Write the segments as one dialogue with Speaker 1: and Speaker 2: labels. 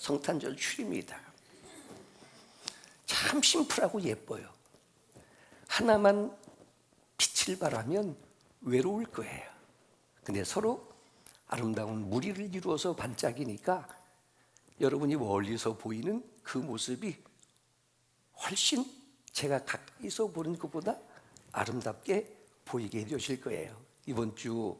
Speaker 1: 성탄절 추리입니다. 참 심플하고 예뻐요. 하나만 빛을 발하면 외로울 거예요. 근데 서로 아름다운 무리를 이루어서 반짝이니까 여러분이 멀리서 보이는 그 모습이 훨씬 제가 가까이서 보는 것보다 아름답게 보이게 되실 거예요. 이번 주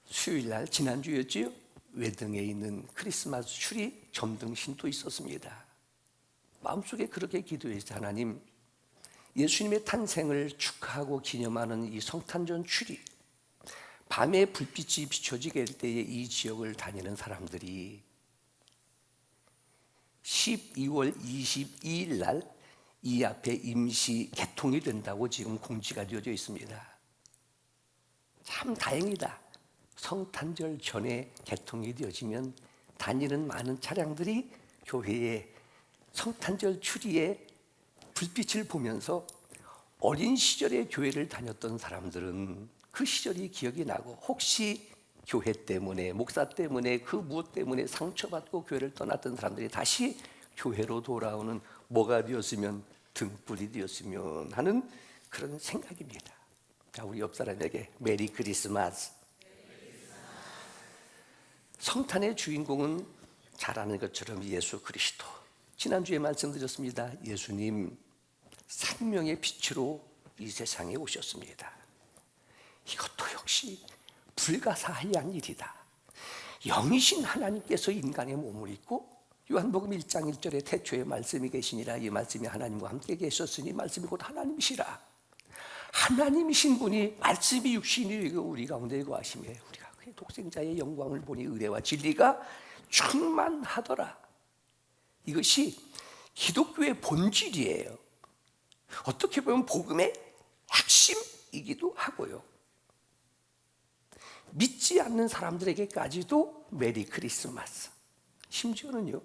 Speaker 1: 수요일 날, 지난주였지요? 외등에 있는 크리스마스 추리 점등신도 있었습니다. 마음속에 그렇게 기도했죠. 하나님, 예수님의 탄생을 축하하고 기념하는 이 성탄절 추리, 밤에 불빛이 비춰지게 될 때에 이 지역을 다니는 사람들이 12월 22일 날 이 앞에 임시 개통이 된다고 지금 공지가 되어져 있습니다. 참 다행이다. 성탄절 전에 개통이 되어지면 다니는 많은 차량들이 교회에 성탄절 추리에 불빛을 보면서 어린 시절에 교회를 다녔던 사람들은 그 시절이 기억이 나고, 혹시 교회 때문에, 목사 때문에, 그 무엇 때문에 상처받고 교회를 떠났던 사람들이 다시 교회로 돌아오는 뭐가 되었으면, 등불이 되었으면 하는 그런 생각입니다. 자, 우리 옆 사람에게 메리 크리스마스. 성탄의 주인공은 잘 아는 것처럼 예수 그리스도. 지난주에 말씀드렸습니다. 예수님 생명의 빛으로 이 세상에 오셨습니다. 이것도 역시 불가사의한 일이다. 영이신 하나님께서 인간의 몸을 입고, 요한복음 1장 1절에 태초에 말씀이 계시니라, 이 말씀이 하나님과 함께 계셨으니 말씀이 곧 하나님이시라. 하나님이신 분이 말씀이 육신이 되고 우리 가운데 거하시며 우리가 그의 독생자의 영광을 보니 의뢰와 진리가 충만하더라. 이것이 기독교의 본질이에요. 어떻게 보면 복음의 핵심이기도 하고요. 믿지 않는 사람들에게까지도 메리 크리스마스. 심지어는요,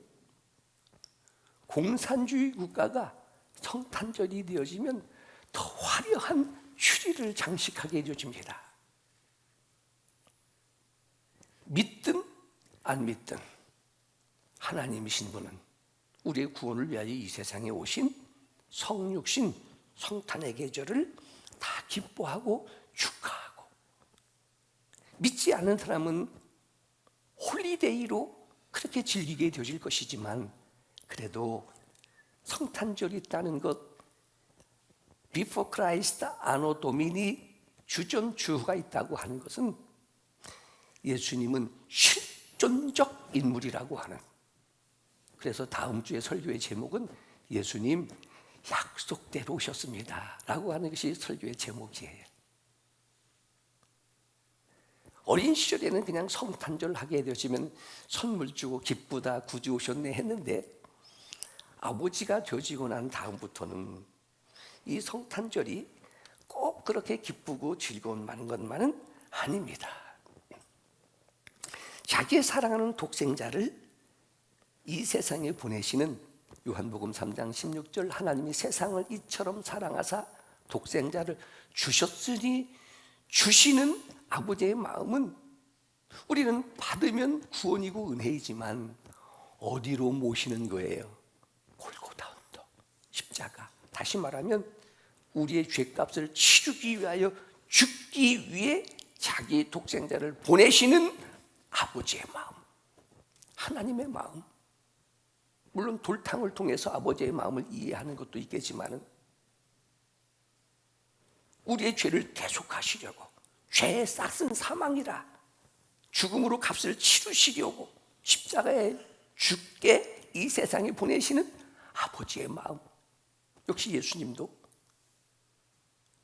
Speaker 1: 공산주의 국가가 성탄절이 되어지면 더 화려한 추리를 장식하게 되어집니다. 믿든 안 믿든 하나님이신 분은 우리의 구원을 위하여 이 세상에 오신 성육신 성탄의 계절을 다 기뻐하고 축하하고, 믿지 않는 사람은 홀리데이로 그렇게 즐기게 되어질 것이지만, 그래도 성탄절이 있다는 것, Before Christ, Anno Domini, 주전 주후가 있다고 하는 것은 예수님은 실존적 인물이라고 하는, 그래서 다음 주의 설교의 제목은 예수님 약속대로 오셨습니다 라고 하는 것이 설교의 제목이에요. 어린 시절에는 그냥 성탄절 하게 되어지면 선물 주고 기쁘다, 구주 오셨네 했는데, 아버지가 되어지고 난 다음부터는 이 성탄절이 꼭 그렇게 기쁘고 즐거운 것만은 아닙니다. 자기의 사랑하는 독생자를 이 세상에 보내시는 요한복음 3장 16절, 하나님이 세상을 이처럼 사랑하사 독생자를 주셨으니, 주시는 아버지의 마음은 우리는 받으면 구원이고 은혜이지만 어디로 모시는 거예요? 골고다 언덕, 십자가. 다시 말하면 우리의 죄값을 치르기 위하여 죽기 위해 자기 독생자를 보내시는 아버지의 마음, 하나님의 마음. 물론 돌탕을 통해서 아버지의 마음을 이해하는 것도 있겠지만, 우리의 죄를 대속하시려고, 죄의 싹은 사망이라 죽음으로 값을 치르시려고 십자가에 죽게 이 세상에 보내시는 아버지의 마음. 역시 예수님도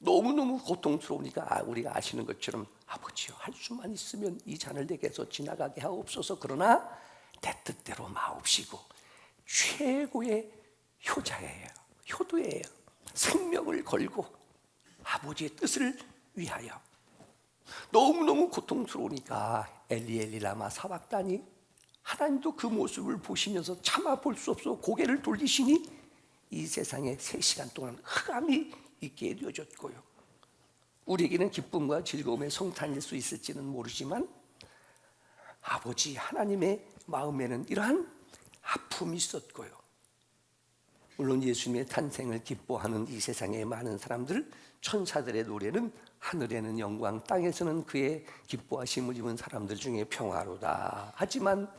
Speaker 1: 너무너무 고통스러우니까 우리가 아시는 것처럼, 아버지여, 할 수만 있으면 이 잔을 내게서 지나가게 하옵소서, 그러나 내 뜻대로 마옵시고. 최고의 효자예요. 효도예요. 생명을 걸고 아버지의 뜻을 위하여. 너무너무 고통스러우니까 엘리 엘리 라마 사박다니, 하나님도 그 모습을 보시면서 참아 볼 수 없어 고개를 돌리시니 이 세상에 3시간 동안 흑암이 있게 되어졌고요. 우리에게는 기쁨과 즐거움의 성탄일 수 있을지는 모르지만, 아버지 하나님의 마음에는 이러한 기쁨이 있었고요. 물론 예수님의 탄생을 기뻐하는 이 세상의 많은 사람들, 천사들의 노래는 하늘에는 영광, 땅에서는 그의 기뻐하심을 입은 사람들 중에 평화로다. 하지만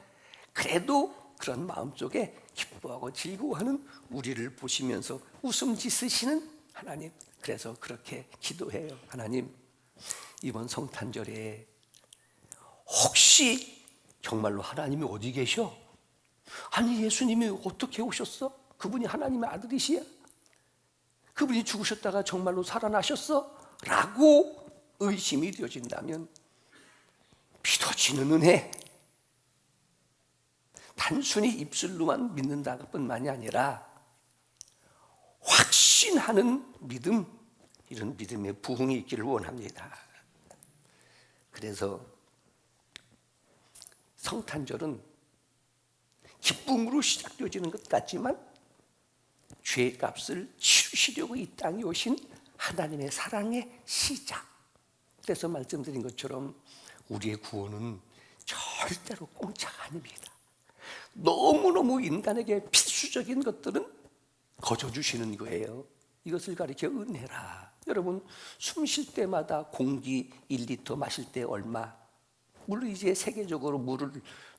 Speaker 1: 그래도 그런 마음속에 기뻐하고 즐거워하는 우리를 보시면서 웃음 짓으시는 하나님, 그래서 그렇게 기도해요. 하나님, 이번 성탄절에 혹시 정말로 하나님이 어디 계셔? 아니, 예수님이 어떻게 오셨어? 그분이 하나님의 아들이시야? 그분이 죽으셨다가 정말로 살아나셨어? 라고 의심이 되어진다면 믿어지는 은혜, 단순히 입술로만 믿는다 뿐만이 아니라 확신하는 믿음, 이런 믿음의 부흥이 있기를 원합니다. 그래서 성탄절은 기쁨으로 시작되어지는 것 같지만 죄의 값을 치르시려고 이 땅에 오신 하나님의 사랑의 시작. 그래서 말씀드린 것처럼 우리의 구원은 절대로 공짜가 아닙니다. 너무너무 인간에게 필수적인 것들은 거저주시는 거예요. 이것을 가리켜 은혜라. 여러분, 숨 쉴 때마다 공기 1리터 마실 때 얼마? 물론 이제 세계적으로 물을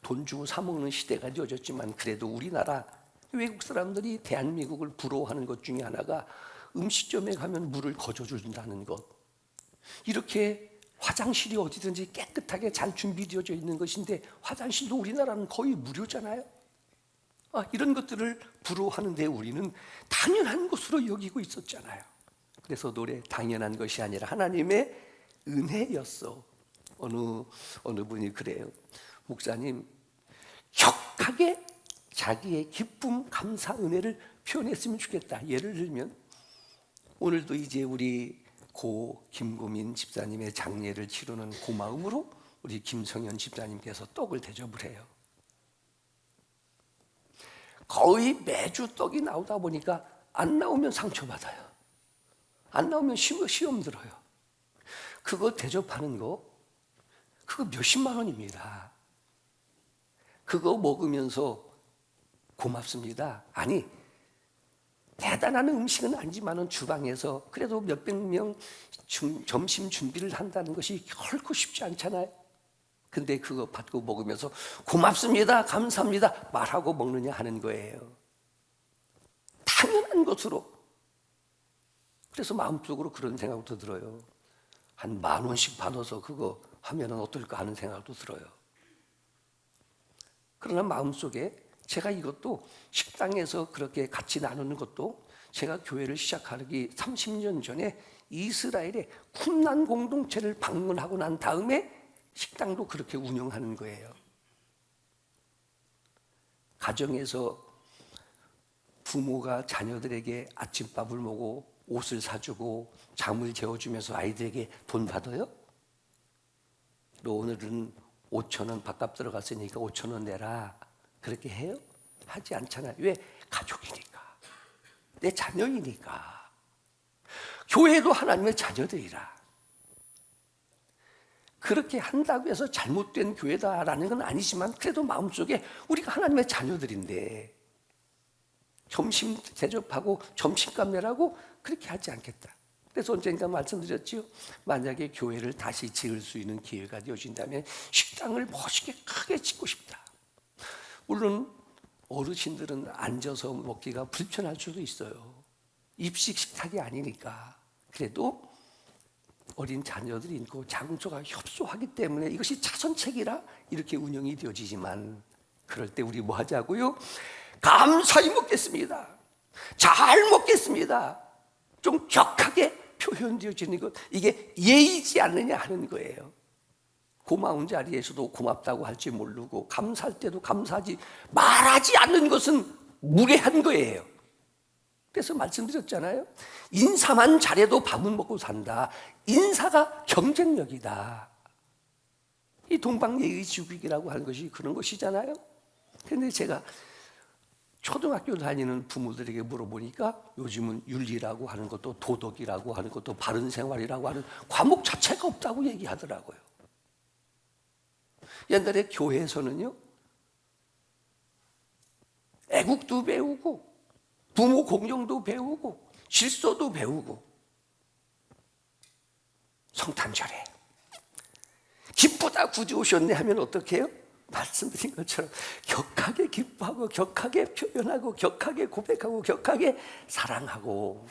Speaker 1: 돈 주고 사 먹는 시대가 되어졌지만 그래도 우리나라 외국 사람들이 대한민국을 부러워하는 것 중에 하나가 음식점에 가면 물을 거저준다는 것. 이렇게 화장실이 어디든지 깨끗하게 잘 준비되어져 있는 것인데 화장실도 우리나라는 거의 무료잖아요. 이런 것들을 부러워하는데 우리는 당연한 것으로 여기고 있었잖아요. 그래서 노래 당연한 것이 아니라 하나님의 은혜였어. 어느 분이 그래요. 목사님, 격하게 자기의 기쁨, 감사, 은혜를 표현했으면 좋겠다. 예를 들면 오늘도 이제 우리 고 김고민 집사님의 장례를 치르는 고마움으로 우리 김성현 집사님께서 떡을 대접을 해요. 거의 매주 떡이 나오다 보니까 안 나오면 상처받아요. 안 나오면 시험 들어요. 그거 대접하는 거, 그거 몇십만 원입니다. 그거 먹으면서 고맙습니다. 아니, 대단한 음식은 아니지만은 주방에서 그래도 몇백 명 점심 준비를 한다는 것이 결코 쉽지 않잖아요. 근데 그거 받고 먹으면서 고맙습니다, 감사합니다 말하고 먹느냐 하는 거예요. 당연한 것으로. 그래서 마음속으로 그런 생각도 들어요. 한 10,000원씩 받아서 그거 하면은 어떨까 하는 생각도 들어요. 그러나 마음속에 제가 이것도 식당에서 그렇게 같이 나누는 것도 제가 교회를 시작하기 30년 전에 이스라엘의 쿰란 공동체를 방문하고 난 다음에 식당도 그렇게 운영하는 거예요. 가정에서 부모가 자녀들에게 아침밥을 먹고 옷을 사주고 잠을 재워주면서 아이들에게 돈 받아요? 너 오늘은 5,000원 밥값 들어갔으니까 5,000원 내라. 그렇게 해요? 하지 않잖아요. 왜? 가족이니까. 내 자녀이니까. 교회도 하나님의 자녀들이라. 그렇게 한다고 해서 잘못된 교회다라는 건 아니지만 그래도 마음속에 우리가 하나님의 자녀들인데 점심 대접하고 점심값 내라고 그렇게 하지 않겠다. 그래서 언젠가 말씀드렸죠. 만약에 교회를 다시 지을 수 있는 기회가 되어진다면 식당을 멋있게 크게 짓고 싶다. 물론 어르신들은 앉아서 먹기가 불편할 수도 있어요. 입식 식탁이 아니니까. 그래도 어린 자녀들이 있고 장소가 협소하기 때문에 이것이 자선책이라 이렇게 운영이 되어지지만 그럴 때 우리 뭐 하자고요? 감사히 먹겠습니다. 잘 먹겠습니다. 좀 격하게 표현되어지는 것, 이게 예의지 않느냐 하는 거예요. 고마운 자리에서도 고맙다고 할지 모르고 감사할 때도 감사하지 말하지 않는 것은 무례한 거예요. 그래서 말씀드렸잖아요. 인사만 잘해도 밥은 먹고 산다. 인사가 경쟁력이다. 이 동방예의지국이라고 하는 것이 그런 것이잖아요. 그런데 제가 초등학교 다니는 부모들에게 물어보니까 요즘은 윤리라고 하는 것도 도덕이라고 하는 것도 바른 생활이라고 하는 과목 자체가 없다고 얘기하더라고요. 옛날에 교회에서는요, 애국도 배우고 부모 공경도 배우고 질서도 배우고 성탄절에 기쁘다 구주 오셨네 하면 어떻게 해요? 말씀드린 것처럼 격하게 기뻐하고 격하게 표현하고 격하게 고백하고 격하게 사랑하고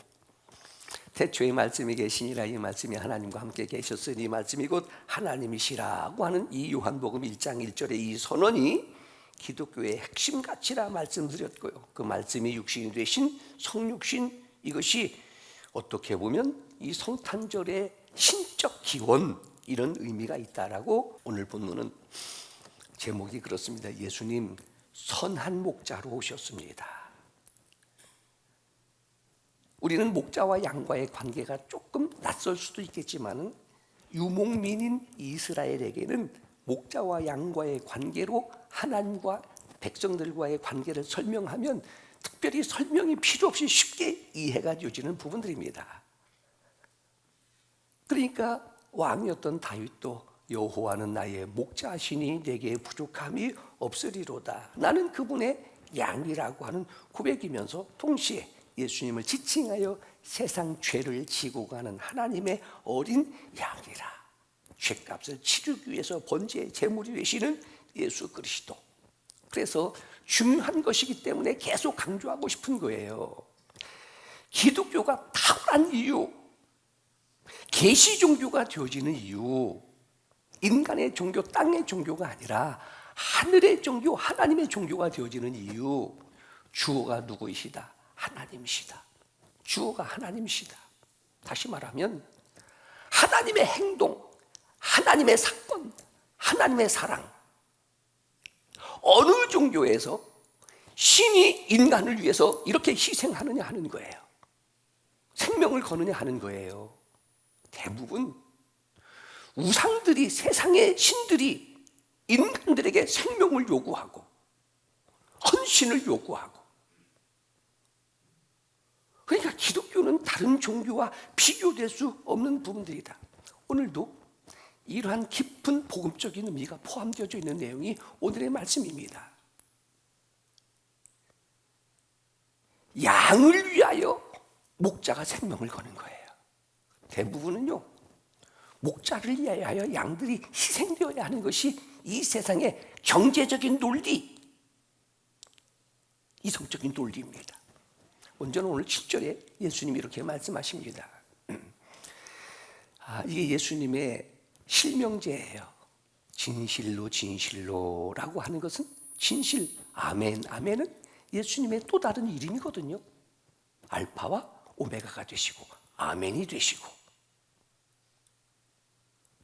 Speaker 1: 태초에 말씀이 계시니라 이 말씀이 하나님과 함께 계셨으니 이 말씀이 곧 하나님이시라고 하는 이 요한복음 1장 1절의 이 선언이 기독교의 핵심 가치라 말씀드렸고요. 그 말씀이 육신이 되신 성육신 이것이 어떻게 보면 이 성탄절의 신적 기원 이런 의미가 있다라고 오늘 본문은 제목이 그렇습니다. 예수님 선한 목자로 오셨습니다. 우리는 목자와 양과의 관계가 조금 낯설 수도 있겠지만 유목민인 이스라엘에게는 목자와 양과의 관계로 하나님과 백성들과의 관계를 설명하면 특별히 설명이 필요 없이 쉽게 이해가 되어지는 부분들입니다. 그러니까 왕이었던 다윗도 여호와는 나의 목자시니 내게 부족함이 없으리로다. 나는 그분의 양이라고 하는 고백이면서 동시에 예수님을 지칭하여 세상 죄를 지고 가는 하나님의 어린 양이라. 죄값을 치르기 위해서 번제의 제물이 되시는 예수 그리스도. 그래서 중요한 것이기 때문에 계속 강조하고 싶은 거예요. 기독교가 탁월한 이유, 계시 종교가 되어지는 이유, 인간의 종교, 땅의 종교가 아니라 하늘의 종교, 하나님의 종교가 되어지는 이유, 주어가 누구이시다? 하나님이시다. 주어가 하나님이시다. 다시 말하면 하나님의 행동, 하나님의 사건, 하나님의 사랑. 어느 종교에서 신이 인간을 위해서 이렇게 희생하느냐 하는 거예요. 생명을 거느냐 하는 거예요. 대부분 우상들이, 세상의 신들이 인간들에게 생명을 요구하고 헌신을 요구하고, 그러니까 기독교는 다른 종교와 비교될 수 없는 부분들이다. 오늘도 이러한 깊은 복음적인 의미가 포함되어 있는 내용이 오늘의 말씀입니다. 양을 위하여 목자가 생명을 거는 거예요. 대부분은요, 목자를 위하여 양들이 희생되어야 하는 것이 이 세상의 경제적인 논리, 이성적인 논리입니다. 먼저는 오늘 7절에 예수님이 이렇게 말씀하십니다. 이게 예수님의 실명제예요. 진실로 진실로라고 하는 것은 진실, 아멘, 아멘은 예수님의 또 다른 이름이거든요. 알파와 오메가가 되시고 아멘이 되시고,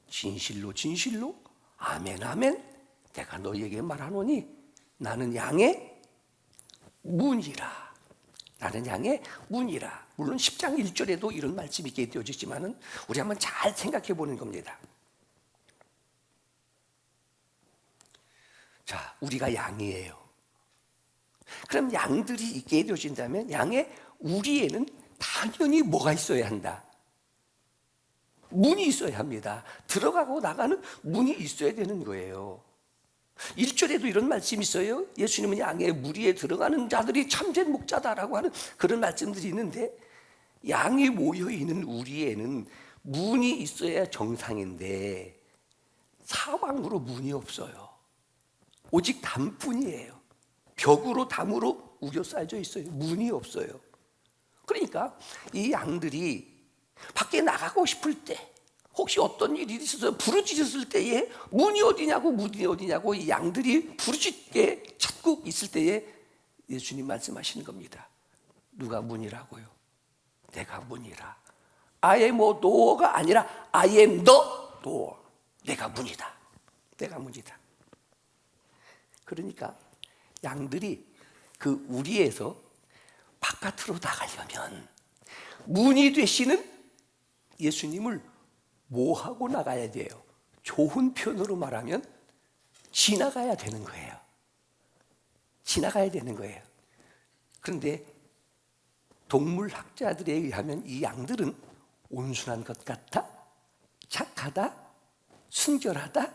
Speaker 1: 진실로 진실로 아멘 아멘 내가 너희에게 말하노니 나는 양의 문이라. 나는 양의 문이라. 물론 10장 1절에도 이런 말씀이 있게 되어지지만 우리 한번 잘 생각해 보는 겁니다. 자, 우리가 양이에요. 그럼 양들이 있게 되어진다면 양의 우리에는 당연히 뭐가 있어야 한다? 문이 있어야 합니다. 들어가고 나가는 문이 있어야 되는 거예요. 1절에도 이런 말씀이 있어요. 예수님은 양의 무리에 들어가는 자들이 참된 목자다라고 하는 그런 말씀들이 있는데, 양이 모여있는 우리에는 문이 있어야 정상인데 사방으로 문이 없어요. 오직 담뿐이에요. 벽으로 담으로 우겨싸여져 있어요. 문이 없어요. 그러니까 이 양들이 밖에 나가고 싶을 때, 혹시 어떤 일이 있어서 부르짖었을 때에 문이 어디냐고 이 양들이 부르짖게 찾고 있을 때에 예수님 말씀하시는 겁니다. 누가 문이라고요? 내가 문이라. I am a door가 아니라 I am the door. 내가 문이다. 내가 문이다. 그러니까 양들이 그 우리에서 바깥으로 나가려면 문이 되시는 예수님을 뭐 하고 나가야 돼요? 좋은 표현으로 말하면 지나가야 되는 거예요. 지나가야 되는 거예요. 그런데 동물학자들에 의하면 이 양들은 온순한 것 같아? 착하다? 순결하다?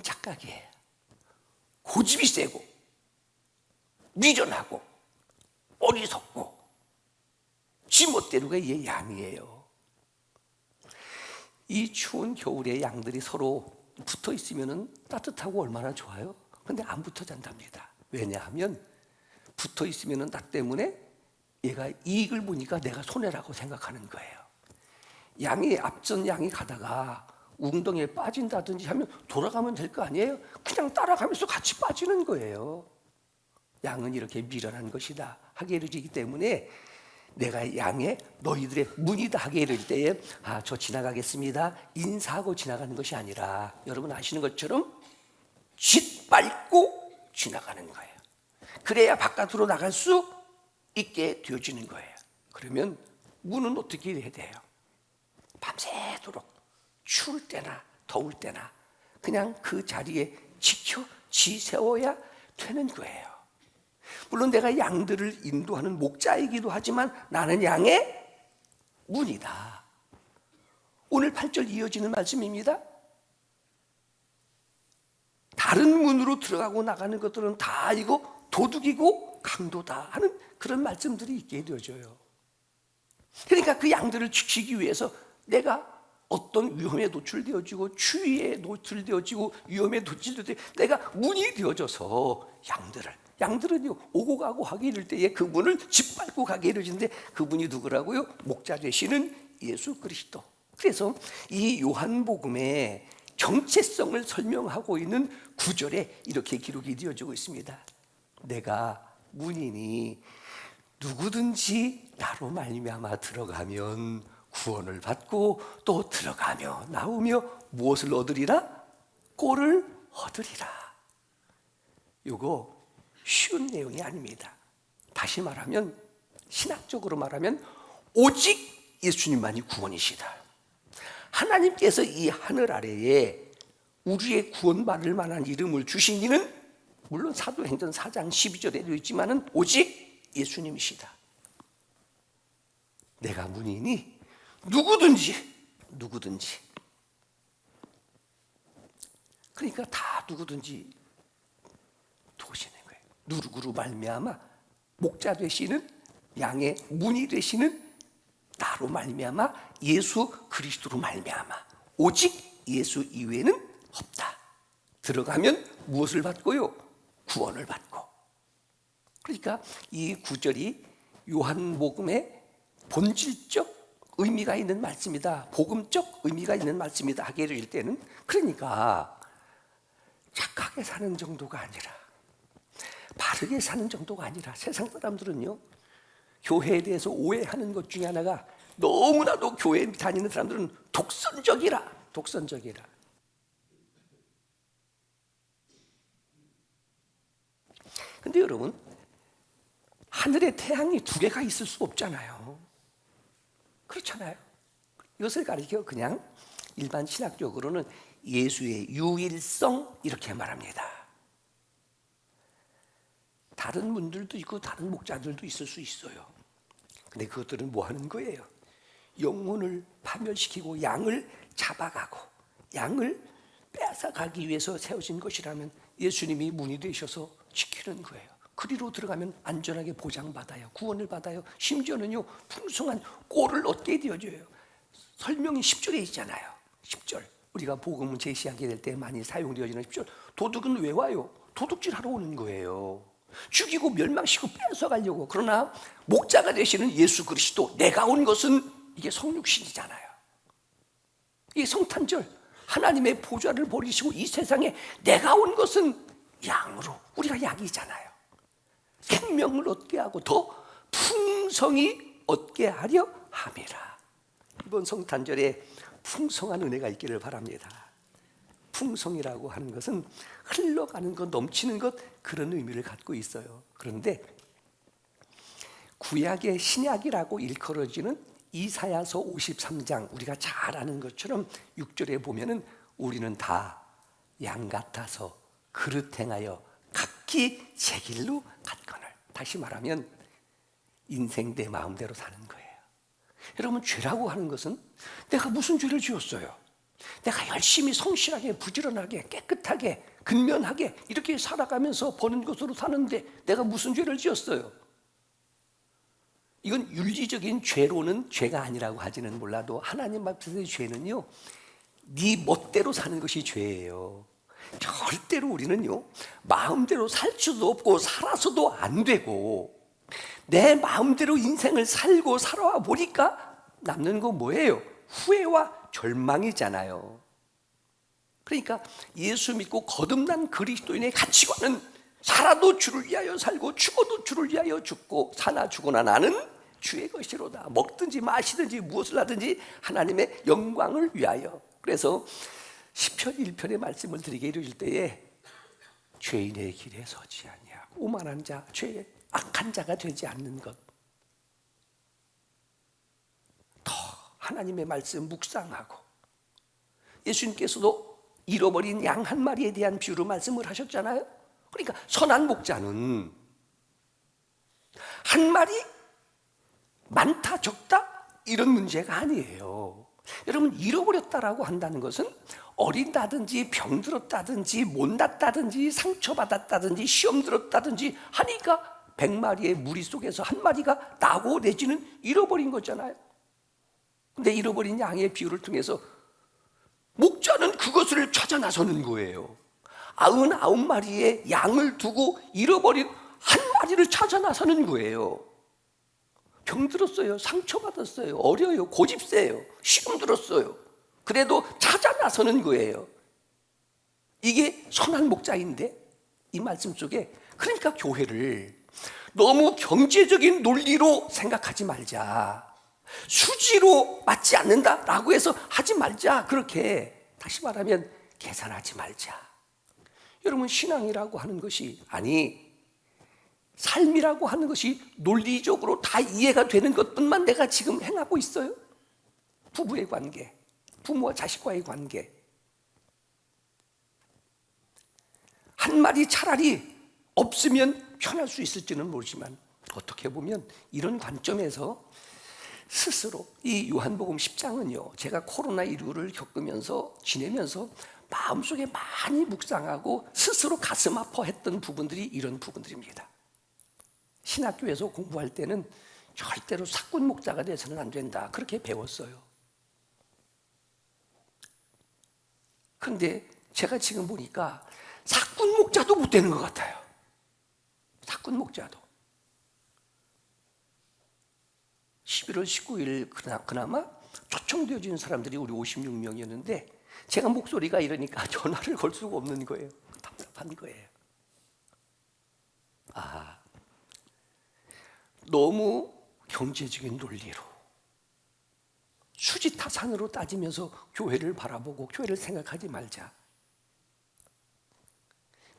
Speaker 1: 착각이에요. 고집이 세고 미련하고 어리석고 지멋대로가 얘 양이에요. 이 추운 겨울에 양들이 서로 붙어 있으면 따뜻하고 얼마나 좋아요. 근데 안 붙어 잔답니다. 왜냐하면 붙어 있으면 나 때문에 얘가 이익을 보니까 내가 손해라고 생각하는 거예요. 앞선 양이 가다가 웅덩이에 빠진다든지 하면 돌아가면 될 거 아니에요? 그냥 따라가면서 같이 빠지는 거예요. 양은 이렇게 미련한 것이다 하게 이르기 때문에 내가 양에 너희들의 문이다 하게 이를 때에 저 지나가겠습니다 인사하고 지나가는 것이 아니라 여러분 아시는 것처럼 짓밟고 지나가는 거예요. 그래야 바깥으로 나갈 수 있게 되어지는 거예요. 그러면 문은 어떻게 해야 돼요? 밤새도록 추울 때나 더울 때나 그냥 그 자리에 지세워야 되는 거예요. 물론 내가 양들을 인도하는 목자이기도 하지만 나는 양의 문이다. 오늘 8절 이어지는 말씀입니다. 다른 문으로 들어가고 나가는 것들은 다 이거 도둑이고 강도다 하는 그런 말씀들이 있게 되어져요. 그러니까 그 양들을 지키기 위해서 내가 어떤 위험에 노출되어지고 추위에 노출되어지고 위험에 노출되어지고 내가 문이 되어져서 양들은 오고 가고 하기 이를 때에 그 문을 짓밟고 가게 이르는데 그분이 누구라고요? 목자 되시는 예수 그리스도. 그래서 이 요한복음의 정체성을 설명하고 있는 구절에 이렇게 기록이 되어지고 있습니다. 내가 문이니 누구든지 나로 말미암아 들어가면 구원을 받고 또 들어가며 나오며 무엇을 얻으리라? 꼴을 얻으리라. 이거 쉬운 내용이 아닙니다. 다시 말하면 신학적으로 말하면 오직 예수님만이 구원이시다. 하나님께서 이 하늘 아래에 우리의 구원받을 만한 이름을 주신 이는 물론 사도행전 4장 12절에 되어 있지만 오직 예수님이시다. 내가 문이니 누구든지 그러니까 다 누구든지 도우시는 거예요. 누구로 말미암아 목자 되시는 양의 문이 되시는 나로 말미암아 예수 그리스도로 말미암아 오직 예수 이외에는 없다. 들어가면 무엇을 받고요? 구원을 받고. 그러니까 이 구절이 요한복음의 본질적 의미가 있는 말씀이다. 복음적 의미가 있는 말씀이다 하게 될 때는 그러니까 착하게 사는 정도가 아니라 바르게 사는 정도가 아니라 세상 사람들은요 교회에 대해서 오해하는 것 중에 하나가 너무나도 교회 다니는 사람들은 독선적이라. 근데 여러분 하늘에 태양이 두 개가 있을 수 없잖아요. 그렇잖아요. 이것을 가리켜 그냥 일반 신학적으로는 예수의 유일성 이렇게 말합니다. 다른 분들도 있고 다른 목자들도 있을 수 있어요. 근데 그것들은 뭐 하는 거예요? 영혼을 파멸시키고 양을 잡아가고 양을 뺏어가기 위해서 세워진 것이라면 예수님이 문이 되셔서 지키는 거예요. 그리로 들어가면 안전하게 보장받아요. 구원을 받아요. 심지어는요 풍성한 꼴을 얻게 되어져요. 설명이 10절에 있잖아요. 10절 우리가 복음을 제시하게 될 때 많이 사용되어지는 10절 도둑은 왜 와요? 도둑질하러 오는 거예요. 죽이고 멸망시키고 뺏어가려고. 그러나 목자가 되시는 예수 그리스도 내가 온 것은 이게 성육신이잖아요. 이게 성탄절 하나님의 보좌를 버리시고 이 세상에 내가 온 것은 양으로 우리가 양이잖아요. 생명을 얻게 하고 더 풍성히 얻게 하려 함이라. 이번 성탄절에 풍성한 은혜가 있기를 바랍니다. 풍성이라고 하는 것은 흘러가는 것, 넘치는 것 그런 의미를 갖고 있어요. 그런데 구약의 신약이라고 일컬어지는 이사야서 53장 우리가 잘 아는 것처럼 6절에 보면은 우리는 다 양 같아서 그릇 행하여 각기 제 길로 갔거늘. 다시 말하면 인생 내 마음대로 사는 거예요. 여러분 죄라고 하는 것은 내가 무슨 죄를 지었어요? 내가 열심히 성실하게 부지런하게 깨끗하게 근면하게 이렇게 살아가면서 버는 것으로 사는데 내가 무슨 죄를 지었어요? 이건 윤리적인 죄로는 죄가 아니라고 하지는 몰라도 하나님 앞에서의 죄는요, 네 멋대로 사는 것이 죄예요. 절대로 우리는요, 마음대로 살 수도 없고 살아서도 안 되고, 내 마음대로 인생을 살고 살아와 보니까 남는 건 뭐예요? 후회와 절망이잖아요. 그러니까 예수 믿고 거듭난 그리스도인의 가치관은 살아도 주를 위하여 살고 죽어도 주를 위하여 죽고, 사나 죽으나 나는 주의 것이로다. 먹든지 마시든지 무엇을 하든지 하나님의 영광을 위하여. 그래서 시편 1편의 말씀을 드리게 이루어질 때에 죄인의 길에 서지 아니하고 오만한 자, 죄의 악한 자가 되지 않는 것, 더 하나님의 말씀 묵상하고, 예수님께서도 잃어버린 양 한 마리에 대한 비유로 말씀을 하셨잖아요. 그러니까 선한 목자는 한 마리 많다 적다 이런 문제가 아니에요. 여러분, 잃어버렸다라고 한다는 것은 어린다든지 병들었다든지 못났다든지 상처받았다든지 시험 들었다든지 하니까 100마리의 무리 속에서 한 마리가 나고 내지는 잃어버린 거잖아요. 근데 잃어버린 양의 비유를 통해서 목자는 그것을 찾아 나서는 거예요. 99마리의 양을 두고 잃어버린 한 마리를 찾아 나서는 거예요. 병들었어요. 상처받았어요. 어려요. 고집세요. 시험 들었어요. 그래도 찾아 나서는 거예요. 이게 선한 목자인데, 이 말씀 속에, 그러니까 교회를 너무 경제적인 논리로 생각하지 말자, 수지로 맞지 않는다라고 해서 하지 말자, 그렇게 다시 말하면 계산하지 말자. 여러분, 신앙이라고 하는 것이, 아니 삶이라고 하는 것이 논리적으로 다 이해가 되는 것뿐만 내가 지금 행하고 있어요? 부부의 관계, 부모와 자식과의 관계, 한 마리 차라리 없으면 편할 수 있을지는 모르지만, 어떻게 보면 이런 관점에서 스스로 이 요한복음 10장은요, 제가 코로나19를 겪으면서 지내면서 마음속에 많이 묵상하고 스스로 가슴 아파했던 부분들이 이런 부분들입니다. 신학교에서 공부할 때는 절대로 사꾼 목자가 돼서는 안 된다, 그렇게 배웠어요. 그런데 제가 지금 보니까 사꾼 목자도 못 되는 것 같아요. 사꾼 목자도. 11월 19일 그나마 초청되어진 사람들이 우리 56명이었는데 제가 목소리가 이러니까 전화를 걸 수가 없는 거예요. 답답한 거예요. 너무 경제적인 논리로, 수지타산으로 따지면서 교회를 바라보고 교회를 생각하지 말자.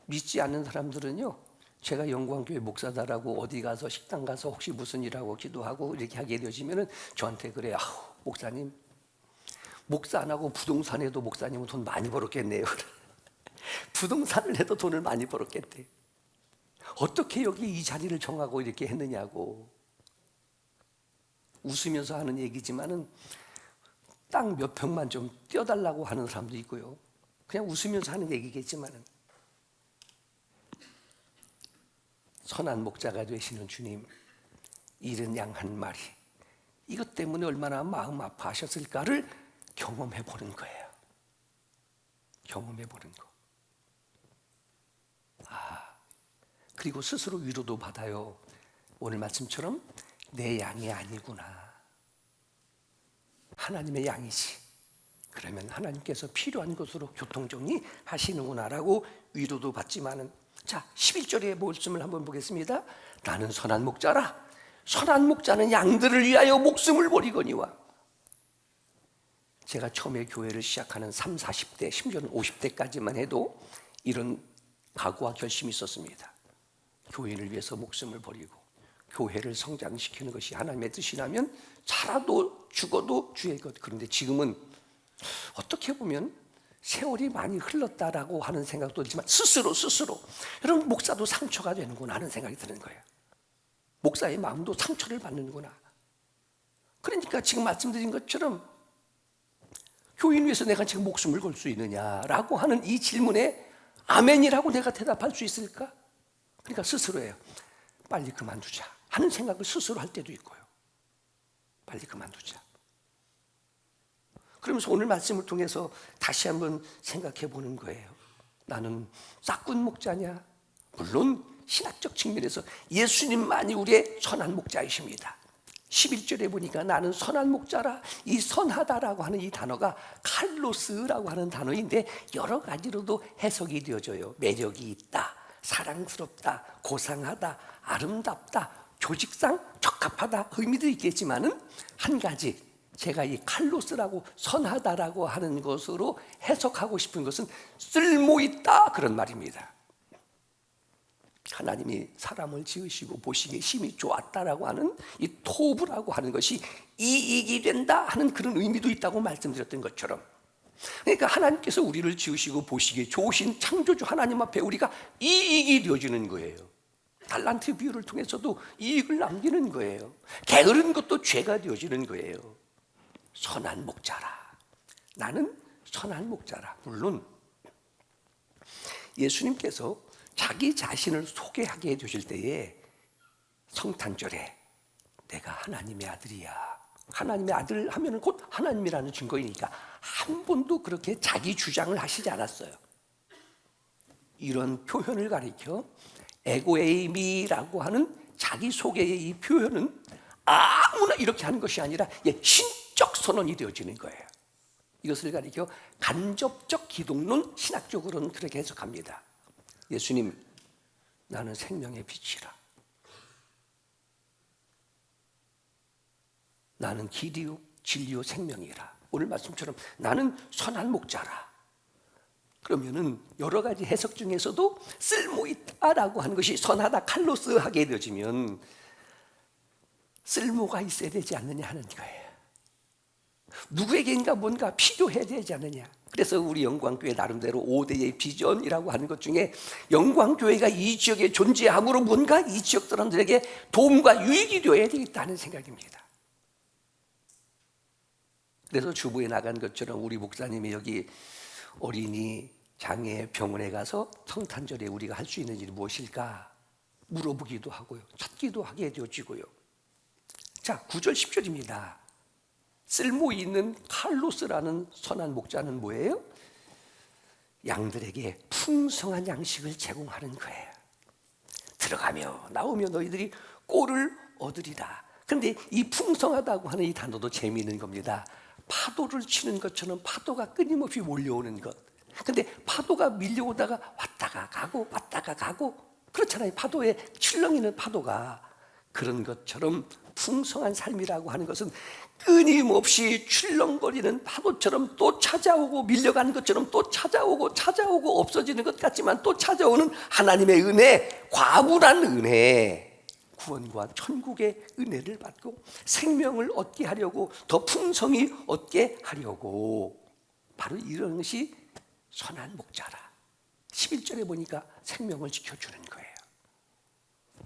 Speaker 1: 믿지 않는 사람들은요, 제가 영광교회 목사다라고 어디 가서 식당 가서 혹시 무슨 일하고 기도하고 이렇게 하게 되어지면은 저한테 그래요. 목사님, 목사 안 하고 부동산 해도 목사님은 돈 많이 벌었겠네요. 부동산을 해도 돈을 많이 벌었겠대. 어떻게 여기 이 자리를 정하고 이렇게 했느냐고. 웃으면서 하는 얘기지만은 땅 몇 평만 좀 떼어달라고 하는 사람도 있고요. 그냥 웃으면서 하는 얘기겠지만은, 선한 목자가 되시는 주님, 잃은 양 한 마리, 이것 때문에 얼마나 마음 아파하셨을까를 경험해 보는 거예요. 경험해 보는 거. 그리고 스스로 위로도 받아요. 오늘 말씀처럼 내 양이 아니구나, 하나님의 양이지. 그러면 하나님께서 필요한 것으로 교통정리 하시는구나라고 위로도 받지만은, 자, 11절의 말씀을 한번 보겠습니다. 나는 선한 목자라. 선한 목자는 양들을 위하여 목숨을 버리거니와. 제가 처음에 교회를 시작하는 30, 40대, 심지어는 50대까지만 해도 이런 각오와 결심이 있었습니다. 교회를 위해서 목숨을 버리고 교회를 성장시키는 것이 하나님의 뜻이라면 살아도 죽어도 주의 것. 그런데 지금은 어떻게 보면 세월이 많이 흘렀다라고 하는 생각도 들지만 스스로 여러분, 목사도 상처가 되는구나 하는 생각이 드는 거예요. 목사의 마음도 상처를 받는구나. 그러니까 지금 말씀드린 것처럼 교인 위해서 내가 지금 목숨을 걸 수 있느냐라고 하는 이 질문에 아멘이라고 내가 대답할 수 있을까? 그러니까 스스로 해요. 빨리 그만두자 하는 생각을 스스로 할 때도 있고요. 빨리 그만두자. 그러면서 오늘 말씀을 통해서 다시 한번 생각해 보는 거예요. 나는 싹군 목자냐? 물론 신학적 측면에서 예수님만이 우리의 선한 목자이십니다. 11절에 보니까 나는 선한 목자라, 이 선하다라고 하는 이 단어가 칼로스라고 하는 단어인데 여러 가지로도 해석이 되어져요. 매력이 있다, 사랑스럽다, 고상하다, 아름답다, 조직상 적합하다 의미도 있겠지만은 한 가지 제가 이 칼로스라고 선하다라고 하는 것으로 해석하고 싶은 것은 쓸모있다 그런 말입니다. 하나님이 사람을 지으시고 보시기에 심히 좋았다라고 하는 이 토부라고 하는 것이 이익이 된다 하는 그런 의미도 있다고 말씀드렸던 것처럼, 그러니까 하나님께서 우리를 지으시고 보시기에 좋으신 창조주 하나님 앞에 우리가 이익이 되어지는 거예요. 달란트 비유를 통해서도 이익을 남기는 거예요. 게으른 것도 죄가 되어지는 거예요. 선한 목자라, 나는 선한 목자라. 물론 예수님께서 자기 자신을 소개하게 되실 때에 성탄절에 내가 하나님의 아들이야, 하나님의 아들 하면 곧 하나님이라는 증거이니까 한 번도 그렇게 자기 주장을 하시지 않았어요. 이런 표현을 가리켜 에고에이미라고 하는 자기 소개의 이 표현은 아무나 이렇게 하는 것이 아니라 신적 선언이 되어지는 거예요. 이것을 가리켜 간접적 기독론, 신학적으로는 그렇게 해석합니다. 예수님, 나는 생명의 빛이라, 나는 길이요 진리요 생명이라. 오늘 말씀처럼 나는 선한 목자라. 그러면은 여러 가지 해석 중에서도 쓸모있다라고 하는 것이 선하다, 칼로스 하게 되어지면 쓸모가 있어야 되지 않느냐 하는 거예요. 누구에게인가 뭔가 필요해야 되지 않느냐. 그래서 우리 영광교회 나름대로 5대의 비전이라고 하는 것 중에 영광교회가 이 지역에 존재함으로 뭔가 이 지역 사람들에게 도움과 유익이 되어야 되겠다는 생각입니다. 그래서 주부에 나간 것처럼 우리 목사님이 여기 어린이 장애 병원에 가서 성탄절에 우리가 할 수 있는 일이 무엇일까 물어보기도 하고요, 찾기도 하게 되어지고요. 자, 9절 10절입니다. 쓸모 있는 칼로스라는 선한 목자는 뭐예요? 양들에게 풍성한 양식을 제공하는 거예요. 들어가며 나오며 너희들이 꼴을 얻으리라. 그런데 이 풍성하다고 하는 이 단어도 재미있는 겁니다. 파도를 치는 것처럼 파도가 끊임없이 몰려오는 것. 근데 파도가 밀려오다가 왔다가 가고 왔다가 가고 그렇잖아요. 파도에 출렁이는 파도가. 그런 것처럼 풍성한 삶이라고 하는 것은 끊임없이 출렁거리는 파도처럼 또 찾아오고 밀려가는 것처럼 또 찾아오고 없어지는 것 같지만 또 찾아오는 하나님의 은혜, 과분한 은혜, 구원과 천국의 은혜를 받고 생명을 얻게 하려고, 더 풍성히 얻게 하려고, 바로 이런 것이 선한 목자라. 11절에 보니까 생명을 지켜주는 거예요.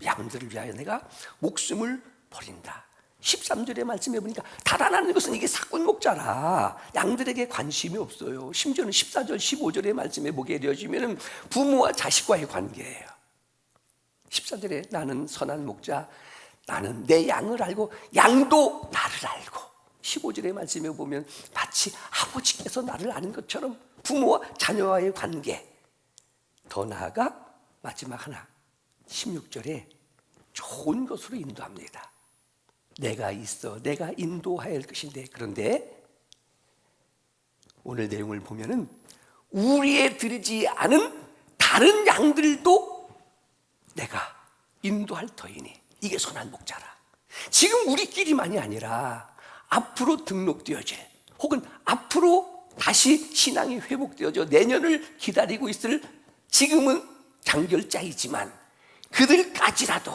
Speaker 1: 양들을 위하여 내가 목숨을 버린다. 13절의 말씀에 보니까 달아나는 것은 이게 사꾼 목자라. 양들에게 관심이 없어요. 심지어는 14절 15절의 말씀에 보게 되어지면 부모와 자식과의 관계예요. 14절에 나는 선한 목자, 나는 내 양을 알고 양도 나를 알고. 15절의 말씀에 보면 마치 아버지께서 나를 아는 것처럼 부모와 자녀와의 관계. 더 나아가 마지막 하나 16절에 좋은 것으로 인도합니다. 내가 있어 내가 인도할 것인데, 그런데 오늘 내용을 보면은 우리에 들이지 않은 다른 양들도 내가 인도할 터이니 이게 선한 목자라. 지금 우리끼리만이 아니라 앞으로 등록되어질, 혹은 앞으로 다시 신앙이 회복되어져 내년을 기다리고 있을, 지금은 장결자이지만 그들까지라도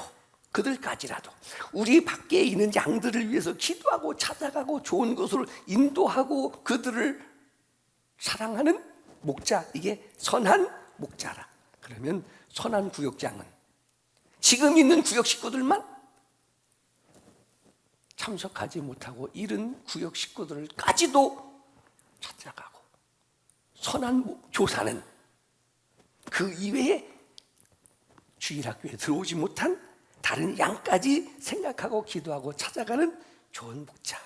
Speaker 1: 우리 밖에 있는 양들을 위해서 기도하고 찾아가고 좋은 것으로 인도하고 그들을 사랑하는 목자, 이게 선한 목자라. 그러면 선한 구역장은 지금 있는 구역 식구들만 참석하지 못하고 잃은 구역 식구들까지도 찾아가고 선한 교사는 그 이외에 주일학교에 들어오지 못한 다른 양까지 생각하고 기도하고 찾아가는 좋은 목자.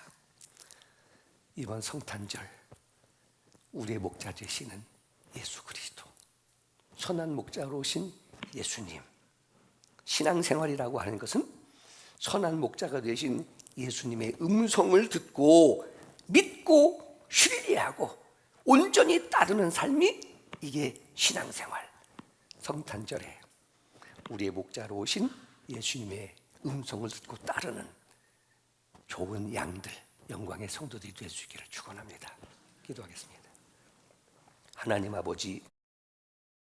Speaker 1: 이번 성탄절 우리의 목자 되시는 예수 그리스도, 선한 목자로 오신 예수님. 신앙생활이라고 하는 것은 선한 목자가 되신 예수님의 음성을 듣고 믿고 신뢰하고 온전히 따르는 삶이 이게 신앙생활. 성탄절에 우리의 목자로 오신 예수님의 음성을 듣고 따르는 좋은 양들, 영광의 성도들이 될 수 있기를 축원합니다. 기도하겠습니다. 하나님 아버지,